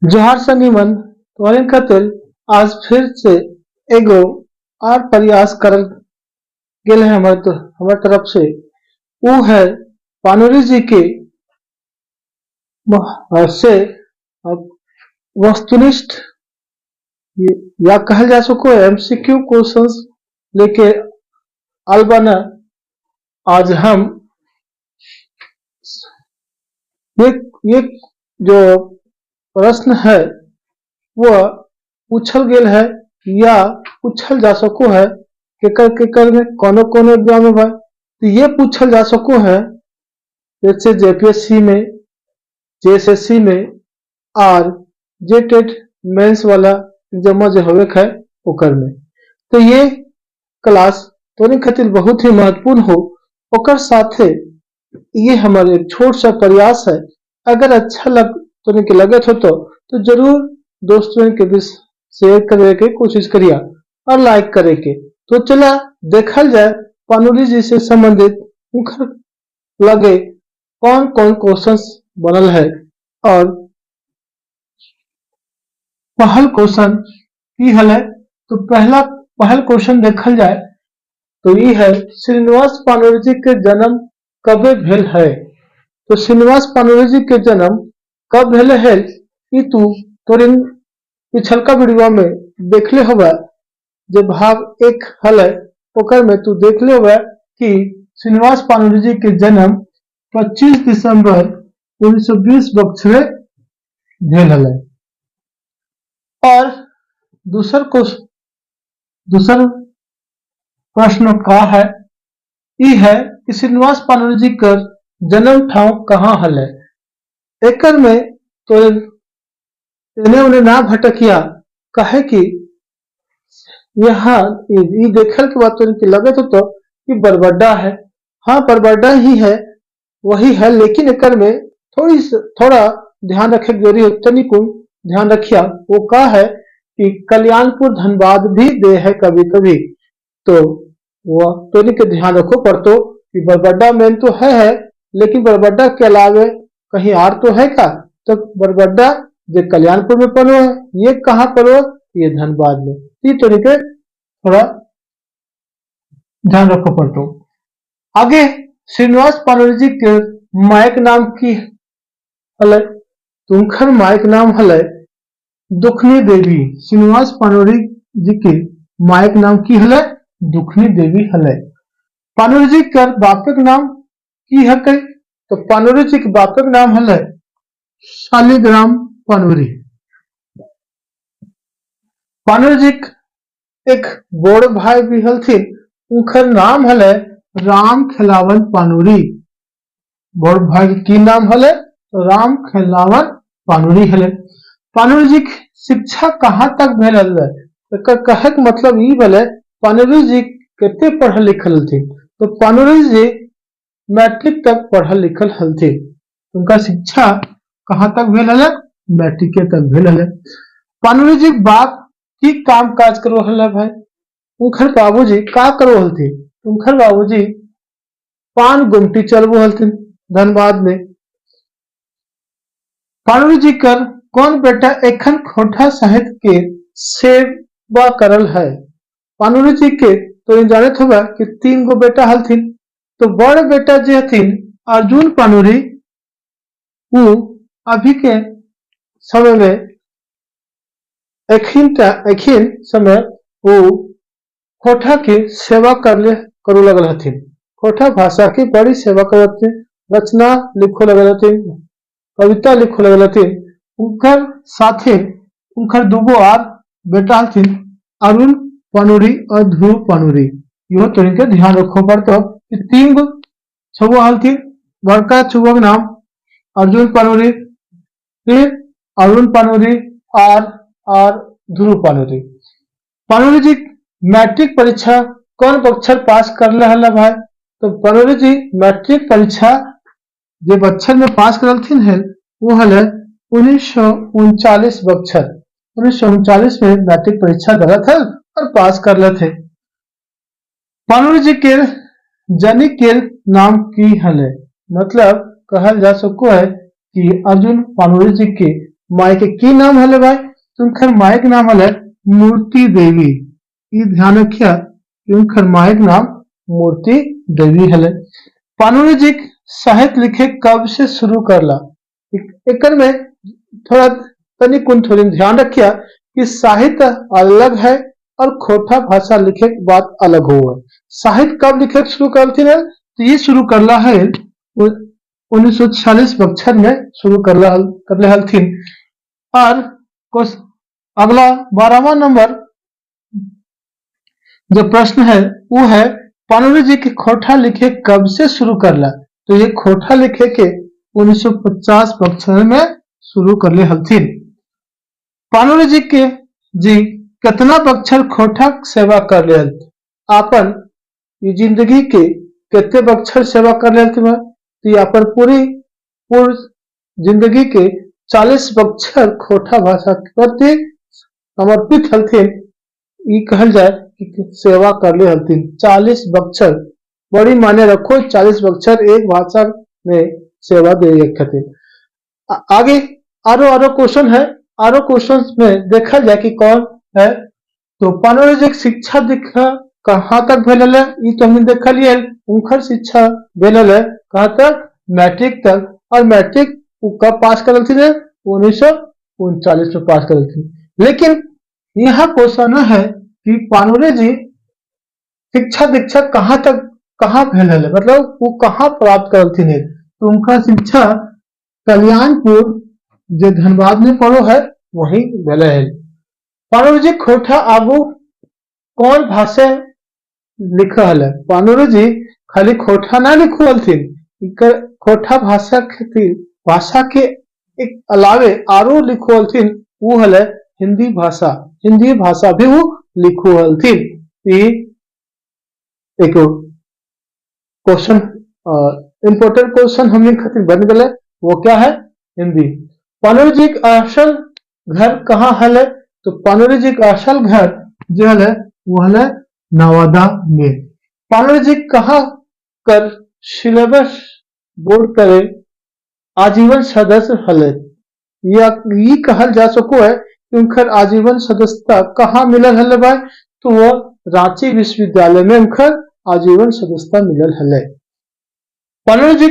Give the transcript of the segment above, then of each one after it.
जोहार संगीमन तोहरे खातिर आज फिर से एगो और प्रयास करल गेल है हमार तरफ से। वो है पानुरी जी के से अ, वस्तुनिष्ठ या कहल जा सको एमसीक्यू क्वेश्चंस लेके अलबना। आज हम ये ये जो प्रश्न है वह पूछल गेल है या पूछल जा सको है केकर केकर में कोनो कोनो एग्जाम में भाई। तो ये पूछल जा सको है जैसे जेपीएससी में, जेएसएससी में और जेटेट मेंस वाला एग्जाम जो होवे है ओकर में। तो ये क्लास तोरे खातिर बहुत ही महत्वपूर्ण हो। ओकर साथे ये हमारे एक छोट सा प्रयास है। अगर अच्छा तोरे के लगे तो जरूर दोस्तों के बीच शेयर करे के कोशिश करिए और लाइक करे के। तो चला देखल जाए पानुली जी से संबंधित उनकर लगे कौन कौन क्वेश्चंस बनल है। और पहल क्वेश्चन की हल है तो पहल क्वेश्चन देखल जाए तो ये है श्रीनिवास पानुरी जी के जन्म कबे भेल है। तो श्रीनिवास पानुरी जी के जन्म कब भेल है ई तू तोरे पिछलका वीडियो में देखले होगा। जो भाग एक हल है ओकर में तू देखले होगा कि श्रीनिवास पानुरी जी के जन्म 25 दिसंबर 1920 बक्सरे भेल है। और दूसर प्रश्न का है ई है कि श्रीनिवास पानुरी जी का जन्म ठाव कहाँ हल है। एकर में तो इन्हें उन्हें ना भटकिया कहे कि यहाँ ये देखल के बाद तो लगे तो कि बरबड्डा है। हाँ बरबड्डा ही है वही है, लेकिन एकर में थोड़ा ध्यान रखे जरूरी है। तनिक ध्यान रखिया वो का है कि कल्याणपुर धनबाद भी दे है कभी कभी। तो वो तनिक के ध्यान रखो पड़तो कि बरबड्डा मेन तो है लेकिन बरबड्डा के अलावे कहीं और तो है का। तो बरबड्डा जो कल्याणपुर में पड़ो है ये कहाँ पड़ो, ये धनबाद में। ये तरीके थोड़ा ध्यान रखो पड़तो। आगे श्रीनिवास पानुरी जी के मायक नाम की हल तुमखर मायक नाम हल दुखनी देवी। श्रीनिवास पानुरी जी के मायक नाम की हल दुखनी देवी हल। पानुरी जी का बापक नाम की है कई तो पानुरी जी के बापक नाम हल शालिग्राम पानुरी। पानुरी जी एक बड़ भाई भी हलथिन उनकर नाम हल राम खेलावन पानुरी। बड़ भाई की नाम हल राम खेलावन पानुरी हल। पानुरी जी की शिक्षा कहाँ तक भेल हल कहे के मतलब ई भले पानुरी जी कितने पढ़ल लिखल हलथिन। तो पानुरी जी मैट्रिक तक पढ़ल लिखल हलथिन। उनका शिक्षा कहाँ तक भेल हल मैट्रिक तक भेल हल। पानुरी जी बाप की काम काज करो हल भाई। उनकर बाबूजी का करो हलथिन उनकर बाबूजी पान गुमटी चलबो हलथिन धनबाद में। पानुरी जी कर कौन बेटा एखन खोटा साहित्य के सेवा करल है। पानुरी जी के तो जाने होगा कि 3 गो बेटा हलथिन। तो बड़ बेटा जो हथिन अर्जुन पानुरी वो अभी के समय में एखिन समय वो खोटा की सेवा करू लगल हथिन। खोटा भाषा की बड़ी सेवा करते रचना लिखो लगल हथिन, कविता लिखो लगल हथिन। उनकर साथे उनकर दूगो और बेटा हथिन अरुण पानुरी और ध्रुव पानुरी। यो तरीके ध्यान रखो पड़तो कि 3 गो छुआ हलथिन। बड़का छुआ नाम अर्जुन पानुरी, फिर अरुण पानुरी और ध्रुव पानुरी। पानुरी जी मैट्रिक परीक्षा कौन बच्चर पास कर ले हल भाई। तो पानुरी जी मैट्रिक परीक्षा जो बच्चर में पास करलथिन है वो हल 1939 बच्चर। 1939 में मैट्रिक परीक्षा गलत है और पास कर लेते। पानुरी जी के जनी के नाम की हल मतलब कहल जा सको है कि अर्जुन पानुरी जी के माई के की नाम हले भाई? तो उनकर माई के नाम हले मूर्ति देवी। ये ध्यान रखिया कि उनकर माई के नाम मूर्ति देवी हले। पाणिनि जी साहित्य लिखे कब से शुरू करला? एक में थोड़ा तनिक थोड़ी ध्यान रखिया कि साहित्य अलग है और खोटा भाषा लिखे के बाद अलग हुआ। साहित्य कब लिखे शुरू करती है? तो ये शुरू करला है 1946 बक्सर में शुरू करले हलथिन। और अगला 12वां नंबर जो प्रश्न है वो है पाणिनि जी के खोटा लिखे कब से शुरू करला? तो ये खोटा लिखे के 1950 बक्सर में शुरू करले हलथिन। पाणिनि जी कितना बक्सर खोटा सेवा कर ले आपन ये जिंदगी के कितने बक्सर सेवा कर ले तो ये अपन पूरी जिंदगी के 40 बक्सर खोटा भाषा के प्रति समर्पित हलथिन। ये कहल जाए कि सेवा कर ले हलथिन 40 बक्सर। बड़ी माने रखो 40 बक्सर एक भाषा में सेवा दे खातिर। आगे आरो क्वेश्चन है। आरो क्वेश्चन में देखा जाए कि कौन है। तो पाणिनि जी शिक्षा दीक्षा कहाँ तक भेल है? ये तो हमने देखा लिए उनकर शिक्षा भेल है कहाँ तक? मैट्रिक तक। और मैट्रिक कब पास कर 1939 में पास कर। लेकिन यह क्वेश्चन है कि पाणिनि जी शिक्षा दीक्षा कहाँ भेल है, मतलब वो कहाँ प्राप्त करथिन? तो उनका शिक्षा कल्याणपुर जो धनबाद में पड़ो है वही भेल है। पाणिनि जी खोटा आगू कौन भाषा लिखा है? पाणिनि जी खाली खोटा ना लिखो हलथिन, खोटा भाषा के एक अलावे आरो लिखो हलथिन वो हले हिंदी भाषा भी वो लिखो हलथिन। एक क्वेश्चन इम्पोर्टेंट क्वेश्चन हमने खातिर बन गए वो क्या है? हिंदी। पाणिनि जी का असल घर कहाँ है? तो पाणिनि जी का असल घर जो है वो है नवादा में। पाणिनि जी कहाँ कर सिलेबस बोर्ड करे आजीवन सदस्य हले? या ये कहल जा सको है कि उनकर आजीवन सदस्यता कहाँ मिलल हले भाई? तो वो रांची विश्वविद्यालय में उनकर आजीवन सदस्यता मिलल हले। पाणिनि जी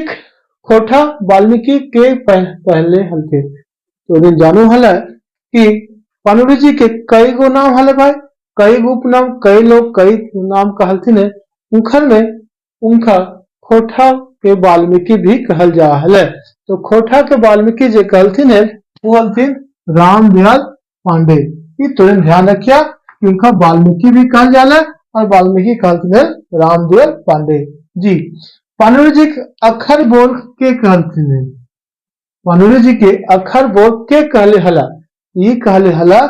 खोटा वाल्मीकि के पहले हलथे। तो जानो हला कि पाणिनि जी के कई गो नाम हले भाई, कई उपनाम, कई लोग कई नाम कहलथिन है। उनखर में उनका खोटा के वाल्मीकि भी कहल जा हले। तो खोटा के वाल्मीकि जो कहलथिन है वो हलथिन रामदयाल पांडे। ये तुरंत ध्यान रखिया कि उनका वाल्मीकि भी कहल जाला और वाल्मीकि कहलथिन है रामदयाल पांडे जी। पाणिनि जी के अक्षर बोल के कहलथिन है? पाणिनि जी के अक्षर बोल के कहले हला? ये कहले हला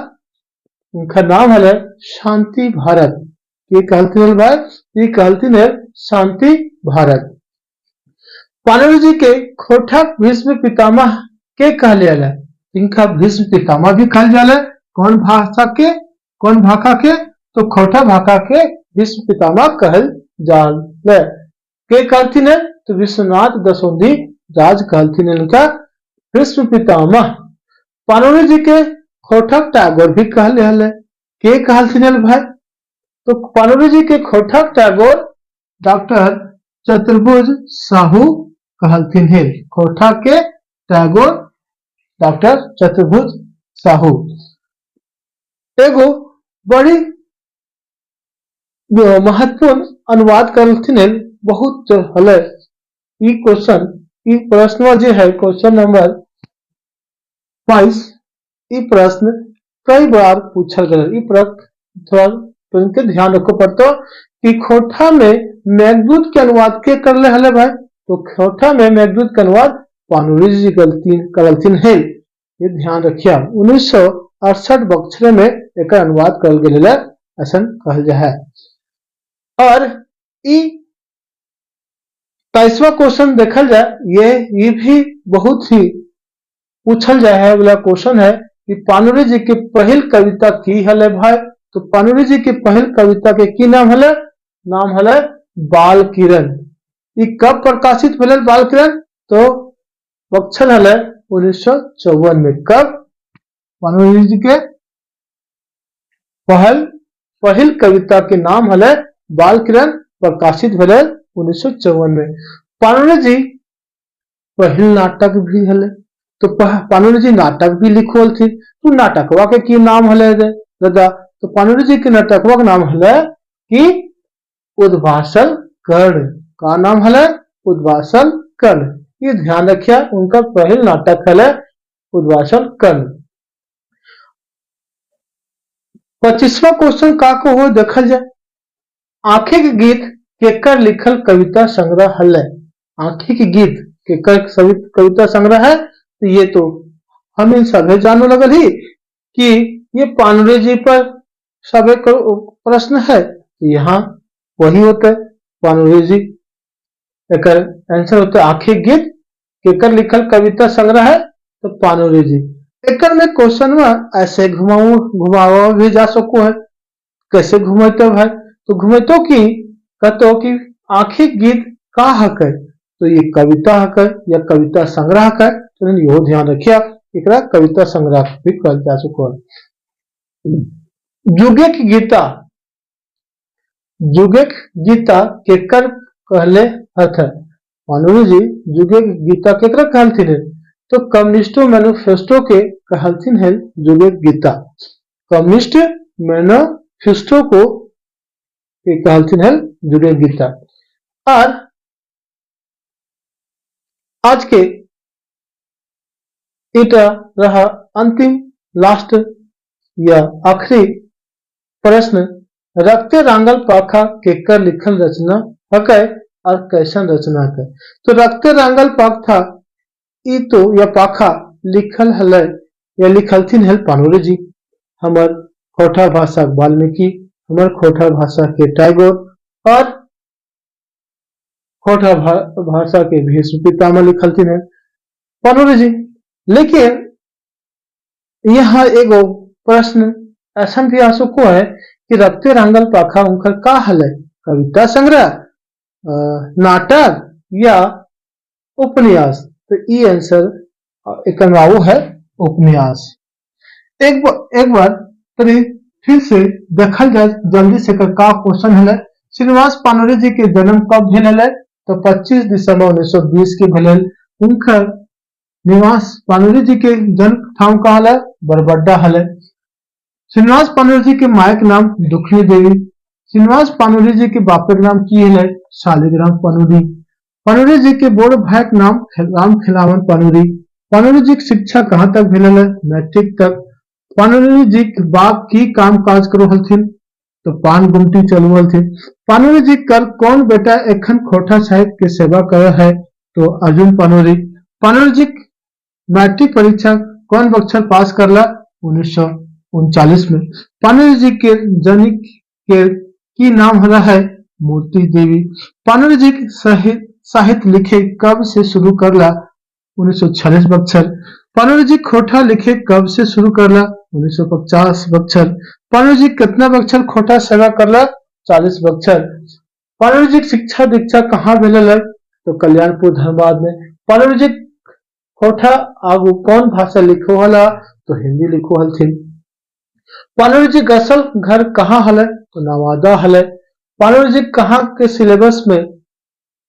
उनका नाम हले शांति भारत। ये कहलथिन भाई, ये कहलथिन है शांति भारत। पाणिनि जी के खोटा भीष्म पितामह के कहले हला? इनका भीष्म पितामह भी कहल जाला। कौन भाषा के? तो खोटा भाषा के भीष्म पितामह कहल जाला। के कहलथिन है? तो विश्वनाथ दसोंधी राज कहलथिन इनका भीष्म पितामह। पाणिनि जी के खोटा टैगोर भी कहले हले। के कहलथिन भाई? तो पाणिनि जी के खोटा टैगोर डॉक्टर चतुर्भुज साहू कहलथिन है। खोटा के टैगोर डॉक्टर चतुर्भुज साहू। एगो बड़ी महत्वपूर्ण अनुवाद करलथिन है बहुत जो हले। ये क्वेश्चन ये प्रश्न जो है क्वेश्चन नंबर 22। ये प्रश्न कई बार पूछा गया। ये प्रश्न थोड़ा तो ध्यान रखो पड़ता कि खोटा में मेघदूत के अनुवाद के करले हले भाई? तो खोटा में मेघदूत का अनुवाद पाणिनि जी करलथिन है। ये ध्यान रखिया 1968 बक्सरे में एक अनुवाद करल गेल ऐसा कहल जाए। और 23वां क्वेश्चन देखल जाए ये भी बहुत ही पूछल जाए है वाला क्वेश्चन है कि पाणिनि जी की पहल कविता की हले भाई? तो पाणिनि जी की पहल कविता के की नाम हले? नाम हले बाल किरण। ये कब प्रकाशित भेल बाल किरण? तो बक्सर हले 1954 में। कब? पाणिनि जी के पहिल कविता के नाम हले बाल किरण, प्रकाशित भेल 1954 में। पाणिनि जी पहिल नाटक भी हले, तो पाणिनि जी नाटक भी लिखल थी। तो नाटकवा के की नाम हले दादा? तो पाणिनि जी के नाटकवा के नाम हले कि उद्वासल कर्ण। का नाम हले? उद्वासल कर्ण। ये ध्यान रखिए, उनका पहल नाटक हले उद्वासल कर्ण। 25वां क्वेश्चन का को हो देखल जाए। आंखें के गीत केकर लिखल कविता संग्रह हले? आंखें के गीत केकर कविता संग्रह है? तो ये तो हम इन सभी जानो लगल ही कि ये पाणिनि जी पर सभी प्रश्न है। यहाँ वही होता है पाणिनि जी। एक आंसर होता है आंखें गीत केकर लिखल कविता संग्रह है, तो पाणिनि जी। एक में क्वेश्चन में ऐसे घुमावा भी जा सको है। कैसे घुमेतो भाई? तो घुमेतो की कहते कि आंखें गीत का हक है, तो ये कविता हक है या कविता संग्रह हक है, तो यो ध्यान रखिए एकरा कविता संग्रह भी कहल जा सको है। जुगे की गीता, जुगे गीता केकर कहले हथ? पाणिनि जी जुगे गीता केकरा कहलथिन है? तो कम्युनिस्ट मैनिफेस्टो के कहलथिन है जुगे गीता। कम्युनिस्ट मैनिफेस्टो को कहलथिन है जुगे गीता। और आज के इटा रहा अंतिम लास्ट या आखिरी प्रश्न। रक्ते रांगल पाखा केकर लिखल रचना हक है और कैसन रचना हक है? तो रक्ते रांगल पाखा ई तो या पाखा लिखल हले या लिखलथिन है पाणिनि जी। हमर खोटा भाषा वाल्मीकि, हमर खोटा भाषा के टैगोर और खोटा भाषा के भीष्म पितामह लिखलथिन है पाणिनि जी। लेकिन यहाँ एगो प्रश्न ऐसा भी आ सको है कि रक्ते रांगल पाखा उनकर का हले? कविता संग्रह, नाटक या उपन्यास? तो ये आंसर एक है उपन्यास। एक बार फिर से देखल जाए जल्दी से का क्वेश्चन है। श्रीनिवास पाणिनि जी के जन्म कब भेल है? तो 25 दिसंबर 1920 के भेल। उनकर निवास पाणिनि जी के जन्म ठाम कहा है बरबड्डा हले। श्रीनिवास पाणिनि जी के माय के नाम दुखनी देवी। श्रीनिवास पाणिनि जी के बापे के नाम की है? शालिग्राम पाणिनि। पाणिनि जी के बड़ भाई के नाम राम खिलावन पाणिनि। पाणिनि जी की शिक्षा कहाँ तक भेल है? मैट्रिक तक। पाणिनि जी के बाप की काम काज करो हलथिन? तो पान गुमटी चलू हलथिन। पाणिनि जी कर कौन बेटा एखन खोटा साहिब के सेवा कर है? तो अर्जुन पाणिनि। पाणिनि जी मैट्रिक परीक्षा कौन बख्शर पास करला? 1939 में। पाणिनि जी के जनक के की नाम हला है? मूर्ति देवी। पाणिनि जी साहित्य लिखे कब से शुरू करला? 1946 बख्शर। पाणिनि जी खोटा लिखे कब से शुरू करला? 1950 बख्शर। पाणिनि जी कितना बख्शर खोटा सेवा करला? 40 बख्शर। पाणिनि जी शिक्षा दीक्षा कहाँ भेल है? तो कल्याणपुर धनबाद में। पाणिनि जी खोटा आगू कौन भाषा लिखो हला? तो हिंदी लिखो हलथिन। पाणिनि जी गसल घर कहाँ हले? तो नवादा हले। पाणिनि जी कहाँ के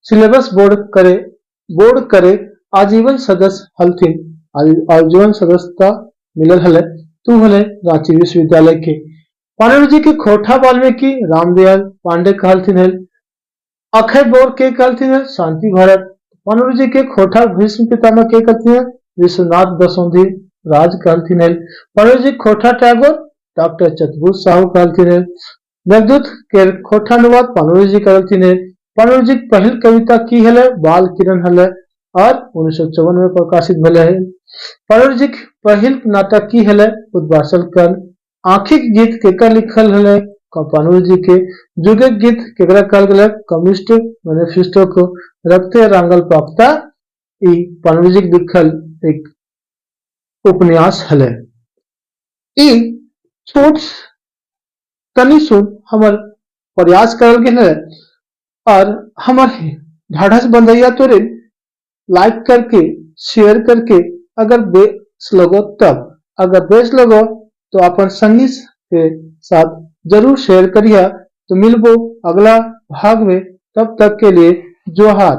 सिलेबस बोर्ड करे आजीवन सदस्य हलथिन? आजीवन सदस्यता मिलल हले तू हले रांची विश्वविद्यालय के। पाणिनि जी के खोटा वाल्मीकि रामदयाल पांडे कहलथिन है। अक्षय बोर के कहलथिन है? शांति भारत। पाणिनि जी के खोटा भीष्म पितामह के कहलथिन है? विश्वनाथ दसोंधी राज कहलथिन है। पाणिनि जी खोटा टैगोर डॉक्टर चतुर्भुज साहू कहलथिन है। मेघदूत के खोटा अनुवाद पाणिनि जी कहलथिन है। पाणिनि जी पहल कविता की हले? बाल किरण हले और 1954 में प्रकाशित भेल है। पाणिनि जी पहल नाटक की हले? उद्वासल कर्ण। आंखिक गीत केकर लिखल हले? पाणिनि जी के। जुगे गीत केकरा कहल गेल? कम्युनिस्ट मैनिफेस्टो को। रक्ते रांगल पाखा ई पाणिनि जी लिखल एक उपन्यास हले। ई छोट तनी सुन हमर प्रयास करल गेल है और हमर ढाढ़स बंधैया तोरे लाइक करके शेयर करके अगर बेस लगो तब अगर बेस लगो तो अपन संगी के साथ जरूर शेयर करिए। तो मिलबो अगला भाग में, तब तक के लिए जोहार।